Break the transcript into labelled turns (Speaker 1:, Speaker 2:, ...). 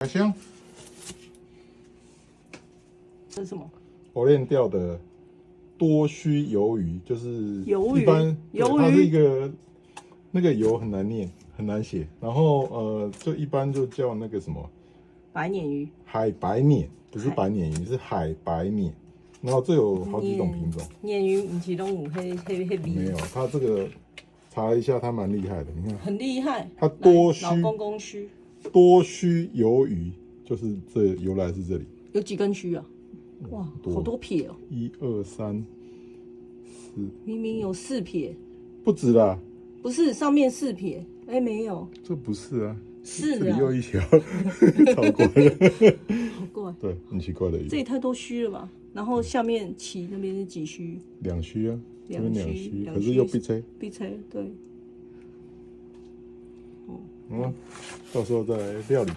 Speaker 1: 海香，
Speaker 2: 这是什么？
Speaker 1: 我练钓的多须鱿鱼，就是
Speaker 2: 鱿鱼
Speaker 1: 一般
Speaker 2: 鱿鱼
Speaker 1: 它是一个那个油很难念，很难写，然后就一般就叫那个什么
Speaker 2: 白鲶鱼，
Speaker 1: 海白鲶，不是白鲶鱼，是海白鲶。然后这有好几种品种，
Speaker 2: 鲶鱼不是拢有黑味，
Speaker 1: 没有，它这个查了一下，它蛮厉害的，你看，
Speaker 2: 很厉害。
Speaker 1: 它多须
Speaker 2: 老公公须
Speaker 1: 多须鱿鱼，就是这由来是这里，
Speaker 2: 有几根须啊？哇，好多撇哦！
Speaker 1: 1、2、3、4，
Speaker 2: 明明有4撇，
Speaker 1: 不止啦，
Speaker 2: 不是上面4撇，哎，没有，
Speaker 1: 这不是啊，
Speaker 2: 是
Speaker 1: 这里
Speaker 2: 啊，
Speaker 1: 又一条，超怪的，
Speaker 2: 好怪，
Speaker 1: 对，很奇怪的鱼，
Speaker 2: 这也太多须了吧？然后下面鳍那边是几须？
Speaker 1: 2须啊，这边2须，
Speaker 2: 两
Speaker 1: 可是又闭嘴，
Speaker 2: 闭嘴，对。
Speaker 1: 到时候再来料理。